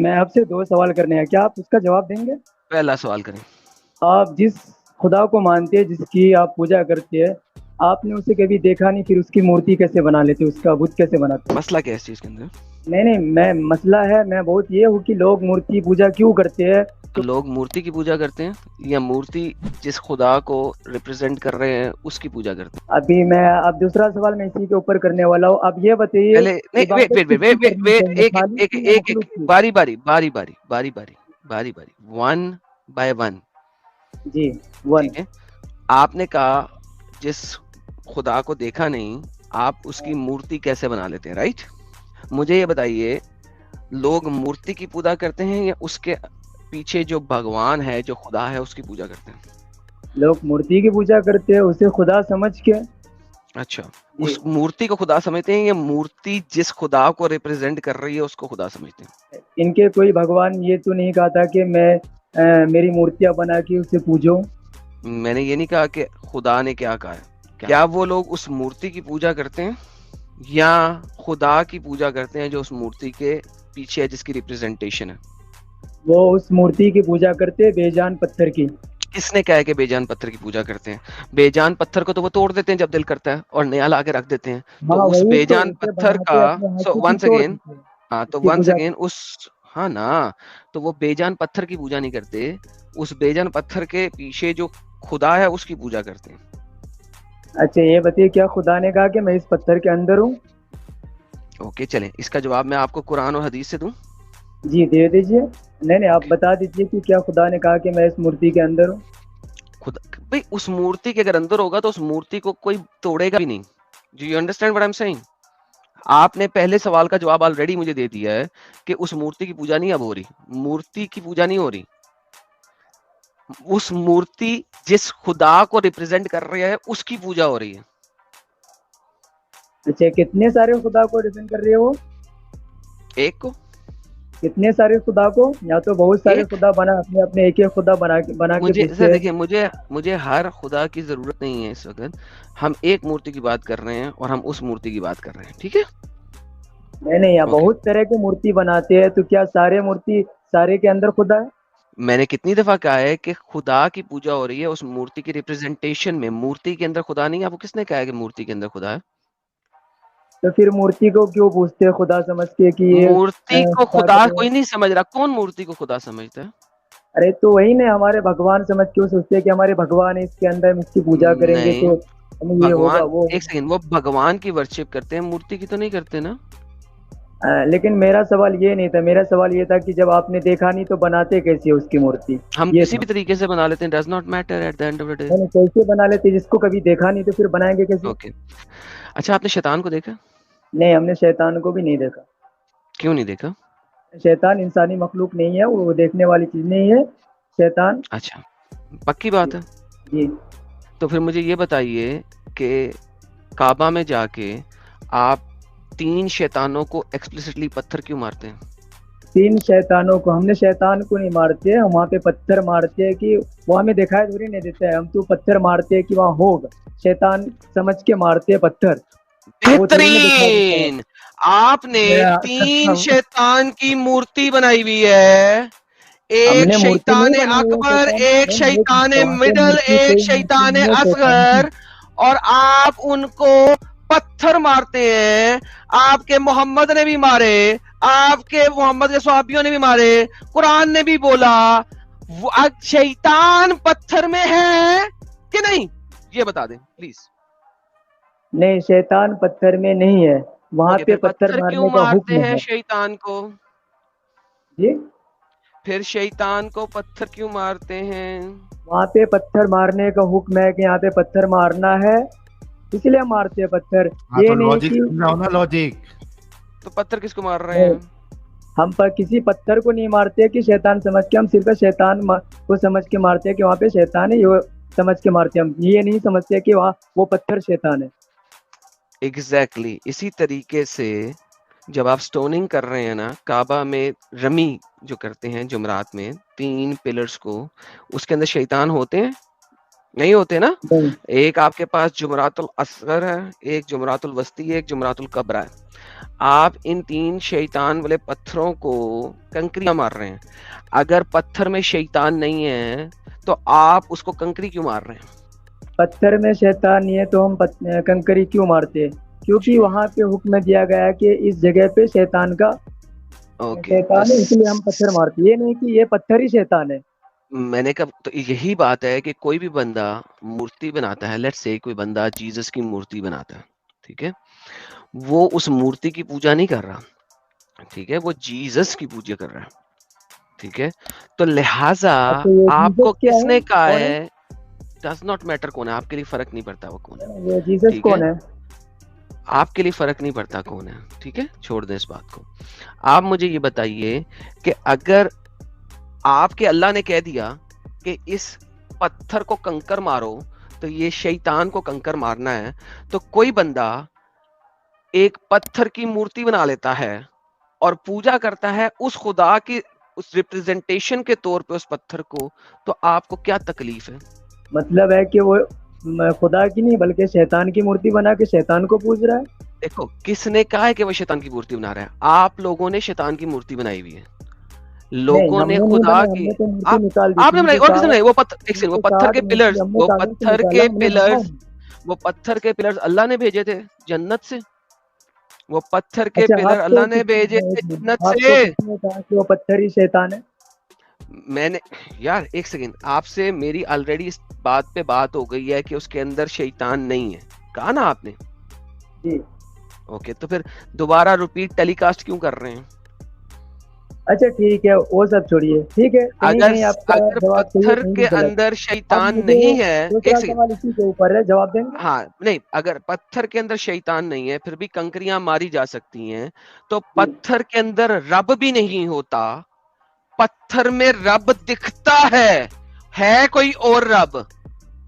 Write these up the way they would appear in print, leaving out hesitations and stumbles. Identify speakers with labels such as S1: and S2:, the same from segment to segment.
S1: میں آپ سے 2 سوال کرنے ہیں، کیا آپ اس کا جواب دیں گے؟
S2: پہلا سوال کریں.
S1: آپ جس خدا کو مانتے ہیں، جس کی آپ پوجا کرتے ہیں، آپ نے اسے کبھی دیکھا نہیں، پھر اس کی مورتی کیسے بنا لیتے، اس کا بت کیسے بناتے؟
S2: مسئلہ کیا ہے اس چیز کے اندر؟
S1: نہیں، میں مسئلہ ہے، میں بہت یہ ہوں کہ لوگ مورتی پوجا کیوں کرتے ہیں.
S2: لوگ مورتی کی پوجا کرتے ہیں یا مورتی جس خدا کو ریپرزینٹ کر رہے ہیں اس کی پوجا کرتے ہیں؟
S1: ابھی میں اب دوسرا سوال میں اسی کے اوپر کرنے والا ہوں. اب یہ بتائیے
S2: پہلے نہیں، ویٹ
S1: عبادت
S2: ویٹ
S1: کس کی
S2: ویٹ
S1: کرنی
S2: ویٹ
S1: چاہیے،
S2: ایک
S1: خالق
S2: ایک
S1: کی یا
S2: ایک ایک
S1: مخلوق کی؟
S2: باری باری باری باری باری باری باری باری 1 by 1.
S1: جی 1.
S2: ٹھیک ہے، آپ نے کہا جس خدا کو دیکھا نہیں آپ اس کی مورتی کیسے بنا لیتے ہیں، رائٹ؟ مجھے یہ بتائیے لوگ مورتی کی پوجا کرتے ہیں یا اس کے پیچھے جو بھگوان ہے جو خدا ہے اس کی پوجا کرتے ہیں؟
S1: لوگ مورتی کی پوجا کرتے ہیں اسے خدا سمجھ کے.
S2: اچھا،
S1: جی،
S2: اس مورتی کو خدا سمجھتے ہیں یا مورتی جس خدا کو ریپرزینٹ کر رہی ہے اس کو خدا سمجھتے ہیں؟
S1: ان کے کوئی بھگوان یہ تو نہیں کہا تھا کہ میں میری مورتیاں بنا کے اسے پوجوں.
S2: میں نے یہ نہیں کہا کہ خدا نے کیا کہا ہے. کیا وہ لوگ اس مورتی کی پوجا کرتے ہیں یا خدا کی پوجا کرتے ہیں جو اس مورتی کے پیچھے ہے جس کی ریپرزینٹیشن ہے؟
S1: وہ اس مورتی کی پوجا کرتے بے جان پتھر کی.
S2: کس نے کہا ہے کہ بے جان پتھر کی پوجا کرتے ہیں؟ بے جان پتھر کو تو وہ توڑ دیتے ہیں جب دل کرتا ہے اور نیا لا کے رکھ دیتے ہیں.
S1: ہاں
S2: تو اس
S1: وہی
S2: بے
S1: تو،
S2: جان
S1: اسے
S2: پتھر کا
S1: بناتے اپنے ہاتھ سے پھر
S2: ونس
S1: توڑ
S2: اگین،
S1: دیتے ہیں
S2: ہاں
S1: اس
S2: تو
S1: کی
S2: ونس
S1: پوجا.
S2: اگین اس، ہاں نا، تو وہ بے جان پتھر کی پوجا نہیں کرتے، اس بے جان پتھر کے پیچھے جو خدا ہے اس کی پوجا کرتے ہیں.
S1: اچھا یہ بتائیے کیا خدا نے کہا کہ میں اس پتھر کے اندر ہوں؟
S2: اوکے چلیں اس کا جواب میں آپ کو قرآن اور حدیث سے دوں.
S1: جی دے دیجئے. نہیں آپ بتا دیجئے کہ کیا خدا نے کہا کہ میں اس مورتی کے اندر ہوں؟
S2: خدا بھائی اس مورتی کے اگر اندر ہوگا تو اس مورتی کو کوئی توڑے گا بھی نہیں. Do you understand what I'm saying؟ آپ نے پہلے سوال کا جواب آلریڈی مجھے دے دیا ہے کہ اس مورتی کی پوجا نہیں اب ہو رہی، مورتی کی پوجا نہیں ہو رہی، اس مورتی جس خدا کو ریپرزینٹ کر رہی ہے اس کی پوجا ہو رہی ہے.
S1: اچھا کتنے سارے خدا کو ریپرزینٹ کر رہے ہو؟
S2: ایک کو.
S1: کتنے سارے خدا کو؟ یا تو بہت سارے
S2: ایک
S1: خدا بنا اپنے اپنے ایک ایک خدا بنا کے
S2: مجھے سر
S1: پوچھتے ہیں.
S2: دیکھیں مجھے ہر خدا کی ضرورت نہیں ہے اس وقت. ہم ایک مورتی کی بات کر رہے ہیں اور ہم اس مورتی کی بات کر رہے ہیں، ٹھیک ہے؟
S1: نہیں
S2: اوکے،
S1: بہت طرح کی مورتی بناتے ہیں، تو کیا سارے مورتی سارے کے اندر خدا ہے؟
S2: میں نے کتنی دفعہ کہا ہے کہ خدا کی پوجا ہو رہی ہے اس مورتی کی ریپرزینٹیشن میں، مورتی کے اندر خدا نہیں ہے. آپ کو کس نے کہا ہے کہ مورتی کے اندر خدا ہے؟
S1: تو پھر مورتی کو کیوں پوچھتے ہیں خدا سمجھ کے کہ یہ
S2: مورتی کو خدا
S1: طاقت ہے؟
S2: کوئی نہیں سمجھ رہا. کون مورتی کو خدا سمجھتا ہے؟
S1: ارے تو وہی نے ہمارے بھگوان سمجھ کے سوچتے ہیں کہ ہمارے بھگوان ہے، اس کے اندر ہم اس کی پوجا کریں گے
S2: نہیں،
S1: تو ہمیں یہ ہوگا
S2: بھگوان
S1: وہ
S2: ایک
S1: ہوگا.
S2: سیکنڈ، وہ بھگوان کی ورشپ کرتے ہیں، مورتی کی تو نہیں کرتے نا.
S1: لیکن میرا سوال یہ نہیں تھا، میرا سوال یہ تھا کہ جب آپ نے دیکھا نہیں تو بناتے کیسے اس کی مورتی؟
S2: ہم
S1: یہ
S2: کسی
S1: تھا.
S2: بھی طریقے سے بنا لیتے ہیں، does not matter at the end of the day.
S1: نہیں کیسے بنا لیتے، جس کو کبھی دیکھا نہیں تو پھر بنائیں گے کیسے؟
S2: اوکے، اچھا آپ نے شیطان کو دیکھا؟
S1: نہیں ہم نے شیطان کو بھی نہیں دیکھا.
S2: کیوں نہیں دیکھا؟
S1: شیطان انسانی مخلوق نہیں ہے، وہ دیکھنے والی چیز نہیں ہے شیطان.
S2: اچھا پکی بات ہے.
S1: جی
S2: تو پھر مجھے یہ بتائیے کہ کعبہ میں جا کے آپ 3 شیطانوں کو ایکسپلیسٹلی پتھر کیوں مارتے ہیں؟
S1: 3 شیطانوں کو ہم نے شیطان کو نہیں مارتے، ہم وہاں پہ پتھر مارتے ہیں کہ وہ ہمیں دکھائی تھوڑی نہیں دیتا ہے. ہم تو پتھر مارتے ہیں کہ وہاں ہوگا، شیطان سمجھ کے مارتے ہیں پتھر، وہ تھوڑی نہیں دکھائی دیتا
S2: بہترین. آپ نے
S1: ہے.
S2: 3 شیطان کی مورتی بنائی ہوئی ہے،
S1: ہم
S2: ایک
S1: نے مورتی
S2: شیطان
S1: نہیں بنائی ہے
S2: اکبر،
S1: شیطان.
S2: ایک
S1: نہیں
S2: شیطان
S1: وہاں پہ
S2: مڈل،
S1: مورتی
S2: ایک
S1: کوئی مورتی
S2: شیطان
S1: نہیں ہے شیطان کی.
S2: اصغر، اور آپ ان کو پتھر مارتے ہیں. آپ کے محمد نے بھی مارے، آپ کے محمد کے صحابیوں نے بھی مارے، قرآن نے بھی بولا. شیطان پتھر میں ہے کہ نہیں یہ بتا دیں پلیز.
S1: نہیں شیطان پتھر میں نہیں ہے، وہاں
S2: اوکے
S1: پہ
S2: پھر
S1: پتھر
S2: پتھر کیوں
S1: مارنے کا
S2: مارتے
S1: حکم
S2: ہیں
S1: ہے.
S2: شیطان کو؟
S1: جی
S2: پھر شیطان کو پتھر کیوں مارتے ہیں؟
S1: وہاں پہ پتھر مارنے کا حکم ہے کہ یہاں پہ پتھر مارنا ہے، اس لیے مارتے ہیں پتھر.
S3: ہاں
S1: یہ
S3: تو
S1: نہیں
S3: لوجک
S1: کہ
S3: سمجھاؤ نا، لوجک.
S2: تو پتھر کس کو مار رہے
S1: نہیں،
S2: ہیں؟
S1: ہم پر کسی پتھر کو نہیں مارتے کہ شیطان سمجھ کے، ہم صرف شیطان کو سمجھ کے مارتے ہیں کہ وہاں پہ شیطان ہے، یہ سمجھ کے مارتے ہیں. ہم یہ نہیں سمجھتے کہ وہاں وہ پتھر شیطان ہے.
S2: ایگزیکٹلی اسی طریقے سے جب آپ سٹوننگ کر رہے ہیں نا، کعبہ میں رمی جو کرتے ہیں جمرات میں 3 پلرز کو، اس کے اندر شیطان ہوتے ہیں نہیں ہوتے نا؟
S1: نہیں
S2: ایک آپ کے پاس جمرات الاصغر ہے، ایک جمرات الوسطی ہے، ایک جمرات الکبریٰ ہے. آپ ان 3 شیطان والے پتھروں کو کنکریاں مار رہے ہیں. اگر پتھر میں شیطان نہیں ہے تو آپ اس کو کنکری کیوں مار رہے ہیں؟
S1: پتھر میں شیطان نہیں ہے تو ہم کنکری کیوں مارتے؟ کیونکہ وہاں پہ حکم دیا گیا ہے کہ اس جگہ پہ شیطان کا
S2: اوکے تو
S1: شیطان ہے، اس لیے ہم پتھر مارتے. یہ نہیں کہ یہ پتھر ہی شیطان ہے.
S2: میں نے کہا تو یہی بات ہے کہ کوئی بھی بندہ مورتی بناتا ہے، لیٹس سے کوئی بندہ جیزس کی مورتی بناتا ہے، ٹھیک ہے، وہ اس مورتی کی پوجا نہیں کر رہا، ٹھیک ہے، وہ جیزس کی پوجا کر رہا ہے، ٹھیک ہے. تو لہٰذا
S1: اچھا یہ
S2: آپ کو
S1: جیسس کیا
S2: کس
S1: ہے؟
S2: نے کہا
S1: کون
S2: ہے ڈز ناٹ میٹر کون ہے، آپ کے لیے فرق نہیں پڑتا وہ کون ہے،
S1: ہے یہ جیسس
S2: ٹھیک ہے،
S1: کون ہے؟
S2: آپ کے لیے فرق نہیں پڑتا کون ہے، ٹھیک ہے، چھوڑ دیں اس بات کو. آپ مجھے یہ بتائیے کہ اگر آپ کے اللہ نے کہہ دیا کہ اس پتھر کو کنکر مارو، تو یہ شیطان کو کنکر مارنا ہے، تو کوئی بندہ ایک پتھر کی مورتی بنا لیتا ہے اور پوجا کرتا ہے اس خدا کی اس ریپرزنٹیشن کے طور پہ اس پتھر کو، تو آپ کو کیا تکلیف ہے؟
S1: مطلب ہے کہ وہ خدا کی نہیں بلکہ شیطان کی مورتی بنا کے شیطان کو پوج رہا ہے.
S2: دیکھو کس نے کہا ہے کہ وہ شیطان کی مورتی بنا رہا ہے؟ آپ لوگوں نے شیطان کی مورتی بنائی ہوئی ہے،
S1: نہیں
S2: لوگوں
S1: ہم
S2: نے
S1: نے نہیں
S2: خدا
S1: بنایا، ہم
S2: کی
S1: نے تو مورتی نکال دی.
S2: آپ نے بنائی اور کس نے بنائی؟ وہ پتھر ایک سیکنڈ، وہ پتھر کے
S1: 360
S2: پلرز،
S1: مورتی ہم نے
S2: وہ
S1: کاغذ سے
S2: پتھر
S1: نکالا،
S2: کے
S1: ہم نے بنایا
S2: پلرز،
S1: نہیں.
S2: وہ پتھر کے پلرز اللہ نے بھیجے تھے جنت سے، وہ پتھر کے
S1: اچھا
S2: پلر
S1: آپ کو
S2: اللہ نے بھیجے تھے جنت
S1: آپ کو
S2: سے.
S1: کس نے کہا کہ وہ پتھر ہی شیطان ہے؟
S2: میں نے یار ایک سیکنڈ، آپ سے میری آلریڈی اس بات پہ بات ہو گئی ہے کہ اس کے اندر شیطان نہیں ہے، کہا نا آپ نے،
S1: جی
S2: اوکے، تو پھر دوبارہ ریپیٹ ٹیلی کاسٹ کیوں کر رہے ہیں؟
S1: اچھا ٹھیک ہے وہ سب چھوڑیے. ٹھیک ہے کہیں
S2: اگر
S1: کہیں آپ کا
S2: اگر
S1: جواب صحیح ہے
S2: پتھر
S1: کہیں
S2: کے
S1: غلط.
S2: اندر
S1: اب
S2: شیطان
S1: مجھے
S2: نہیں ہے، ایک
S1: دوسرا
S2: سیکنڈ،
S1: سوال اسی کے اوپر ہے، جواب دیں گے؟
S2: ہاں نہیں، اگر پتھر کے اندر شیطان نہیں ہے پھر بھی کنکریاں ماری جا سکتی ہیں، تو
S1: جی
S2: پتھر کے اندر رب بھی نہیں ہوتا، پتھر میں رب دکھتا ہے کوئی اور رب،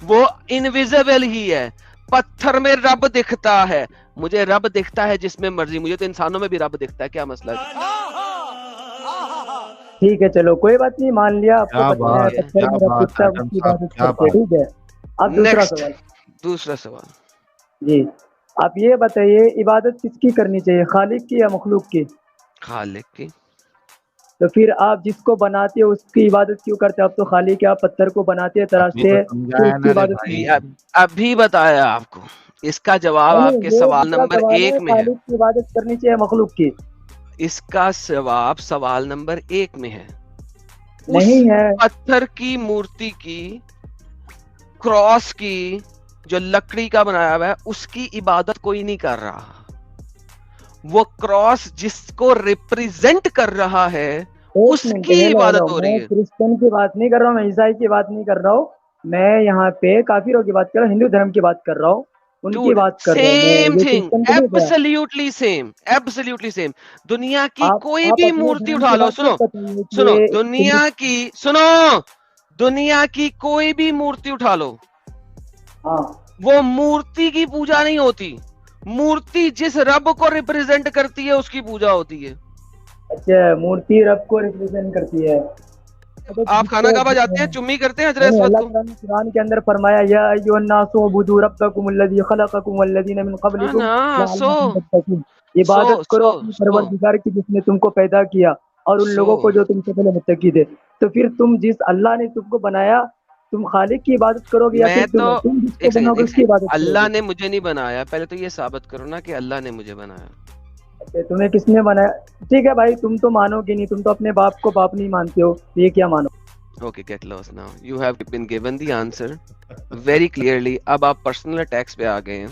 S2: وہ انویزیبل ہی ہے، پتھر میں رب دکھتا ہے. مجھے رب دکھتا ہے جس میں مرضی، مجھے تو انسانوں میں بھی رب دکھتا ہے، کیا مسئلہ ہے؟
S1: ٹھیک ہے چلو کوئی بات نہیں، مان لیا آپ کو
S3: کیا
S2: ٹھیک
S3: بات
S2: ہے،
S1: پتھر
S3: کیا
S1: میں رب
S3: بات
S1: دکھتا ہے، اس
S3: ایڈم
S1: کی
S3: صاحب،
S1: عبادت
S3: کیا
S1: کرتے ہیں.
S3: بات.
S1: ٹھیک ہے اب دوسرا
S2: نیکسٹ،
S1: سوال.
S2: دوسرا سوال.
S1: جی آپ یہ بتائیے عبادت کس کی کرنی چاہیے، خالق کی یا مخلوق کی؟
S2: خالق کی.
S1: تو پھر آپ جس کو بناتے ہو اس کی عبادت کیوں کرتے ہیں؟ آپ تو خالق ہے، آپ پتھر کو بناتے ہیں
S3: ابھی
S1: تراشتے
S3: تو
S1: ہیں، پھر
S3: سمجھایا
S1: اس کی
S3: نا رے
S1: عبادت کیوں
S3: بھائی.
S1: کرتے ہیں؟
S2: ابھی بتایا آپ کو، اس کا جواب
S1: نہیں
S2: آپ
S1: نہیں
S2: کے
S1: یہ
S2: سوال
S1: دوسرا
S2: نمبر
S1: سوال ہے،
S2: 1 میں ہے،
S1: خالق کی عبادت کرنی چاہیے مخلوق کی؟
S2: اس کا جواب سوال نمبر 1 میں ہے. اس
S1: نہیں ہے.
S2: پتھر کی مورتی کی، کراس کی، جو لکڑی کا بنایا ہوا ہے، اس کی عبادت کوئی نہیں کر رہا. وہ کراس جس کو ریپریزنٹ کر رہا ہے
S1: ایک
S2: اس
S1: منٹ،
S2: کی
S1: ہیلو ہیلو،
S2: عبادت ہو
S1: میں
S2: رہی ہے.
S1: کرسچن کی بات نہیں کر رہا ہوں، میں عیسائی کی بات نہیں کر رہا ہوں، میں یہاں پہ کافروں کی بات کر رہا ہوں، ہندو دھرم کی بات کر رہا ہوں، ان کی
S2: ڈوڈ
S1: بات کر رہا ہوں میں،
S2: سیم
S1: یہ
S2: تھنگ،
S1: کرسچن کو نہیں کہا.
S2: Absolutely same, absolutely same. دنیا کی کوئی
S1: آپ
S2: بھی
S1: اپنے
S2: مورتی
S1: دھرم
S2: اٹھا
S1: کی
S2: لو،
S1: بات
S2: سنو
S1: مت بتائیے کہ
S2: سنو،
S1: یہ
S2: دنیا کی، سنو، دنیا کی کوئی بھی مورتی اٹھا لو،
S1: ہاں
S2: وہ مورتی کی پوجا نہیں ہوتی، مورتی جس رب کو ریپریزنٹ کرتی ہے اس کی پوجا ہوتی ہے.
S1: اچھا مورتی رب کو ریپرزینٹ کرتی ہے.
S2: آپ کھانا کعبہ جاتے ہیں، چمی کرتے ہیں حضرت
S1: نہیں
S2: اسود
S1: اللہ
S2: کو؟
S1: تعالیٰ نے قرآن کے اندر فرمایا یا ایھا الناس اعبدوا ربکم الذی خلقکم والذین من
S2: ہاں
S1: قبلکم
S2: نا،
S1: لعلکم تتقون. عبادت کرو اپنے
S2: سو
S1: پروردگار کی جس نے تم کو پیدا کیا اور ان
S2: سو
S1: لوگوں کو جو تم سے پہلے متقی تھے. تو پھر تم جس اللہ نے تم کو بنایا تم خالق کی عبادت کرو گے یا
S2: میں
S1: پھر
S2: تو
S1: تم جس کو
S2: ایک سیکنڈ،
S1: بناؤ گے
S2: ایک
S1: اس کی
S2: سیکنڈ،
S1: عبادت کرو
S2: اللہ
S1: گے؟
S2: نے مجھے نہیں بنایا، پہلے تو یہ ثابت کرو نا کہ اللہ نے مجھے بنایا.
S1: اچھا تمہیں کس نے بنایا؟ ٹھیک ہے بھائی تم تو مانو گے نہیں، تم تو اپنے باپ کو باپ نہیں مانتے ہو، یہ کیا مانو؟
S2: Okay, get lost now. You have been given the answer very clearly. اب آپ پرسنل اٹیکس پہ آ گئے ہیں،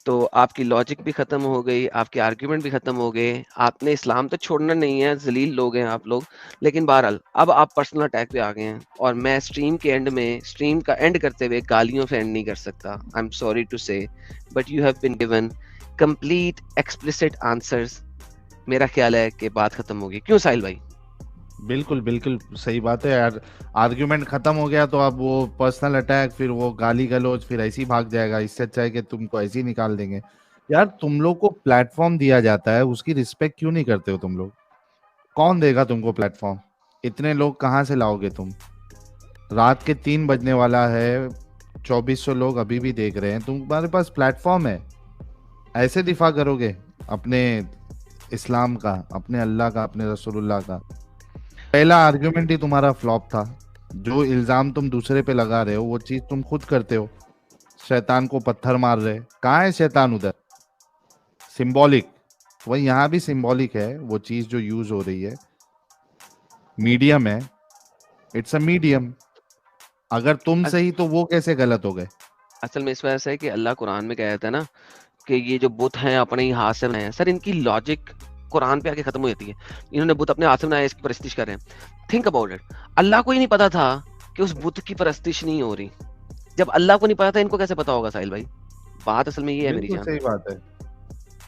S2: تو آپ کی لاجک بھی ختم ہو گئی، آپ کے آرگیومنٹ بھی ختم ہو گئے. آپ نے اسلام تو چھوڑنا نہیں ہے، ذلیل لوگ ہیں آپ لوگ، لیکن بہرحال اب آپ پرسنل اٹیک پہ آ گئے ہیں، اور میں اسٹریم کے اینڈ میں، اسٹریم کا اینڈ کرتے ہوئے گالیوں سے اینڈ نہیں کر سکتا. آئی ایم سوری ٹو سے، but you have been given complete explicit answers. میرا خیال ہے کہ بات ختم ہوگی، کیوں ساحل بھائی؟
S3: بالکل بالکل صحیح بات ہے یار. آرگیومنٹ ختم ہو گیا تو اب وہ پرسنل اٹیک، پھر وہ گالی گلوچ، پھر ایسے ہی بھاگ جائے گا. اس سے اچھا ہے کہ تم کو ایسے ہی نکال دیں گے. یار تم لوگ کو پلیٹ فارم دیا جاتا ہے، اس کی رسپیکٹ کیوں نہیں کرتے ہو تم لوگ؟ کون دے گا تم کو پلیٹ فارم؟ اتنے لوگ کہاں سے لاؤ گے تم؟ رات کے 3 بجنے والا ہے، 2400 لوگ ابھی بھی دیکھ رہے ہیں، تمہارے پاس پلیٹ فارم ہے، ایسے دفاع کرو گے؟ اپنے اسلام کا, اپنے اللہ کا, اپنے رسول اللہ کا. پہلا آرگیومنٹ ہی تمہارا فلاپ تھا. جو الزام تم دوسرے پہ لگا رہے ہو وہ چیز تم خود کرتے ہو. شیطان کو پتھر مار رہے, کہاں ہے شیطان ادھر؟ سمبولک, وہ یہاں بھی سمبولک ہے. وہ چیز جو یوز ہو رہی ہے میڈیم ہے, اٹس اے میڈیم. اگر تم صحیح تو وہ کیسے غلط ہو گئے؟
S2: اصل میں اس وجہ سے ہے کہ اللہ قرآن میں کہتا ہے نا کہ یہ جو بت ہیں اپنے ہی ہاتھ سے بنائے ہیں. سر ان کی لاجک قرآن پہ آ کے ختم ہو جاتی ہے. انہوں نے بت اپنے ہاتھ سے بنایا, اس کی پرستش کر رہے ہیں. Think about it. اللہ کو ہی نہیں پتا تھا کہ اس بت کی پرستش نہیں ہو رہی. جب اللہ کو نہیں پتا تھا ان کو کیسے پتا ہوگا ساحل بھائی؟ بات اصل میں یہ ہے میری
S3: بالکل
S2: جان.
S3: صحیح بات ہے.